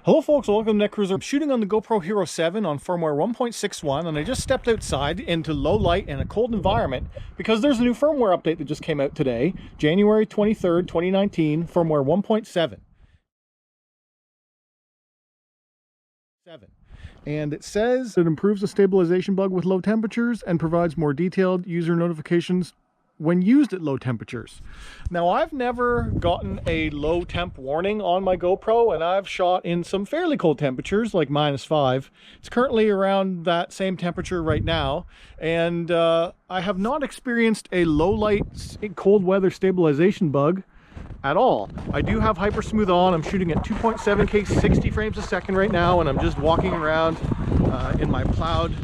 Hello folks, welcome to Netcruzer. I'm shooting on the GoPro Hero 7 on firmware 1.61 and I just stepped outside into low light and a cold environment because there's a new firmware update that just came out today, January 23rd, 2019, firmware 1.7. And it says it improves the stabilization bug with low temperatures and provides more detailed user notifications when used at low temperatures. Now, I've never gotten a low temp warning on my GoPro, and I've shot in some fairly cold temperatures like -5. It's currently around that same temperature right now, and I have not experienced a low light cold weather stabilization bug at all. I do have hypersmooth on. I'm shooting at 2.7K 60 frames a second right now, and I'm just walking around in my plowed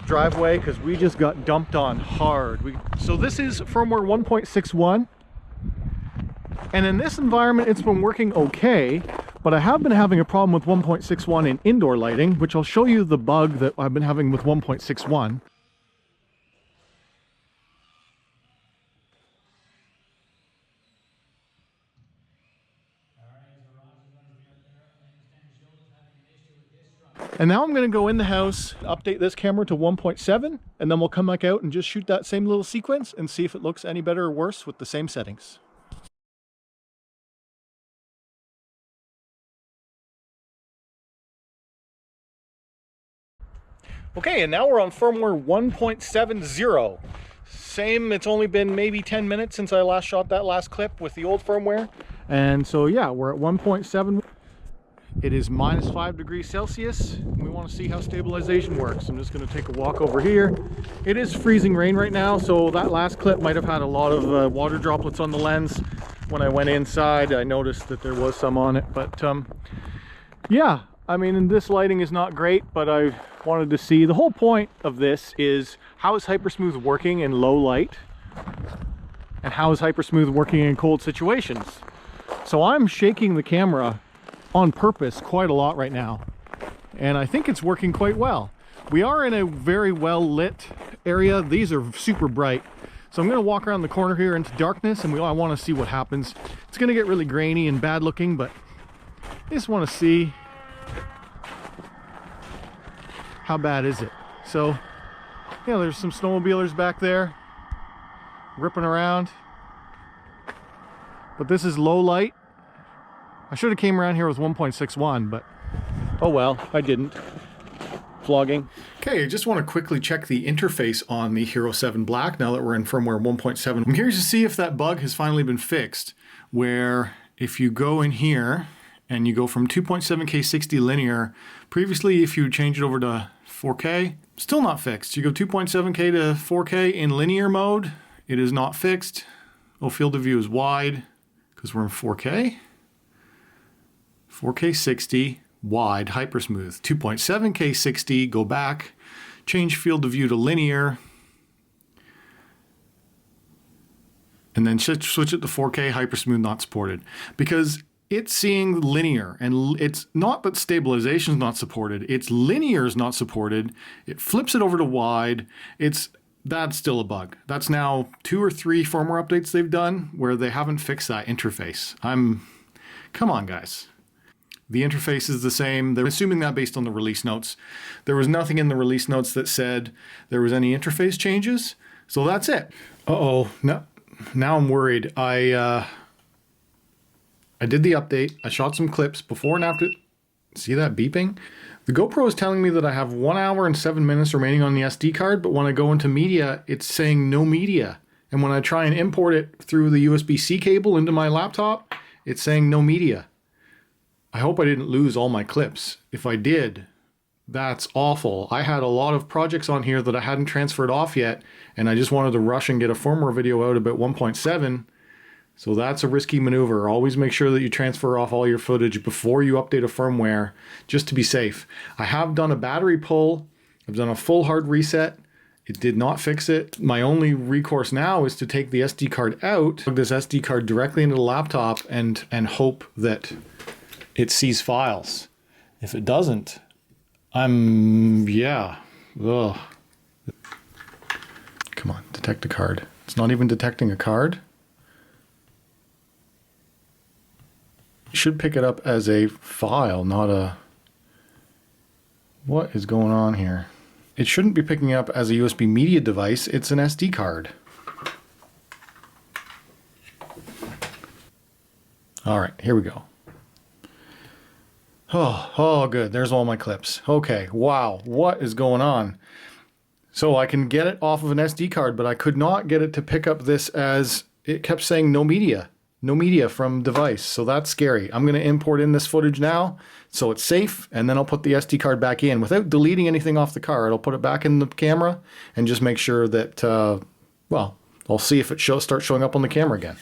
driveway because we just got dumped on hard. So this is firmware 1.61, and in this environment it's been working okay, but I have been having a problem with 1.61 in indoor lighting, which I'll show you the bug that I've been having with 1.61. And now I'm going to go in the house, update this camera to 1.7, and then we'll come back out and just shoot that same little sequence and see if it looks any better or worse with the same settings. Okay, and now we're on firmware 1.70. Same, it's only been maybe 10 minutes since I last shot that last clip with the old firmware. And so yeah, we're at 1.7. It is -5 degrees Celsius. We want to see how stabilization works. I'm just going to take a walk over here. It is freezing rain right now, so that last clip might have had a lot of water droplets on the lens. When I went inside, I noticed that there was some on it. But yeah, I mean, this lighting is not great, but I wanted to see. The whole point of this is, how is hypersmooth working in low light? And how is hypersmooth working in cold situations? So I'm shaking the camera on purpose quite a lot right now, and I think it's working quite well. We are in a very well lit area. These are super bright, so I'm going to walk around the corner here into darkness, and I want to see what happens. It's going to get really grainy and bad looking, but I just want to see how bad is it. So yeah, there's some snowmobilers back there ripping around, but this is low light. I should have came around here with 1.61, but oh well, I didn't. Vlogging. Okay, I just want to quickly check the interface on the Hero 7 Black now that we're in firmware 1.7. I'm curious to see if that bug has finally been fixed, where if you go in here and you go from 2.7K 60 linear, previously if you change it over to 4K, still not fixed. You go 2.7K to 4K in linear mode, it is not fixed. Oh, field of view is wide because we're in 4K. 4K 60, wide, hypersmooth. 2.7K 60, go back, change field of view to linear, and then switch it to 4K, hypersmooth, not supported. Because it's seeing linear, and it's not that stabilization is not supported, it's linear is not supported. It flips it over to wide. That's still a bug. That's now 2 or 3 firmware updates they've done where they haven't fixed that interface. Come on, guys. The interface is the same. They're assuming that based on the release notes. There was nothing in the release notes that said there was any interface changes. So that's it. Uh-oh. Now I'm worried. I did the update. I shot some clips before and after. See that beeping? The GoPro is telling me that I have 1 hour and 7 minutes remaining on the SD card, but when I go into media, it's saying no media. And when I try and import it through the USB-C cable into my laptop, it's saying no media. I hope I didn't lose all my clips. If I did, that's awful. I had a lot of projects on here that I hadn't transferred off yet, and I just wanted to rush and get a firmware video out about 1.7. So that's a risky maneuver. Always make sure that you transfer off all your footage before you update a firmware, just to be safe. I have done a battery pull. I've done a full hard reset. It did not fix it. My only recourse now is to take the SD card out, plug this SD card directly into the laptop, and hope that it sees files. If it doesn't, yeah. Ugh. Come on, detect a card. It's not even detecting a card. You should pick it up as a file, not a What is going on here? It shouldn't be picking up as a USB media device. It's an SD card. All right, here we go. Oh, good. There's all my clips. Okay, wow, what is going on? So I can get it off of an SD card, but I could not get it to pick up this as it kept saying no media from device. So that's scary. I'm going to import in this footage now so it's safe, and then I'll put the SD card back in without deleting anything off the card. I'll put it back in the camera and just make sure that, well, I'll see if it starts showing up on the camera again.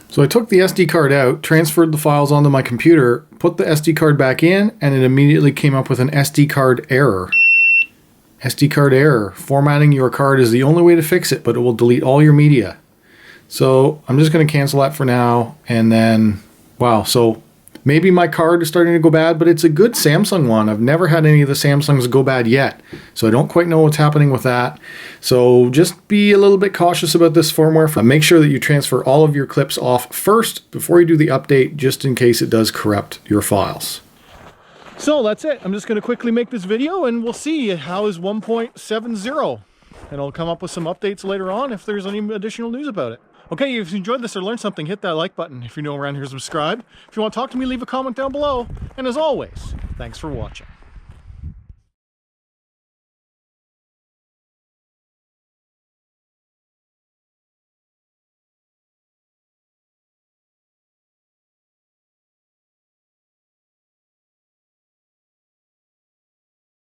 So I took the SD card out, transferred the files onto my computer, put the SD card back in, and it immediately came up with an SD card error. SD card error. Formatting your card is the only way to fix it, but it will delete all your media. So I'm just going to cancel that for now. And then, wow, so maybe my card is starting to go bad, but it's a good Samsung one. I've never had any of the Samsungs go bad yet, so I don't quite know what's happening with that. So just be a little bit cautious about this firmware. Make sure that you transfer all of your clips off first before you do the update, just in case it does corrupt your files. So that's it. I'm just going to quickly make this video and we'll see how is 1.70. And I'll come up with some updates later on if there's any additional news about it. Okay, if you enjoyed this or learned something, hit that like button. If you're new around here, subscribe. If you want to talk to me, leave a comment down below. And as always, thanks for watching.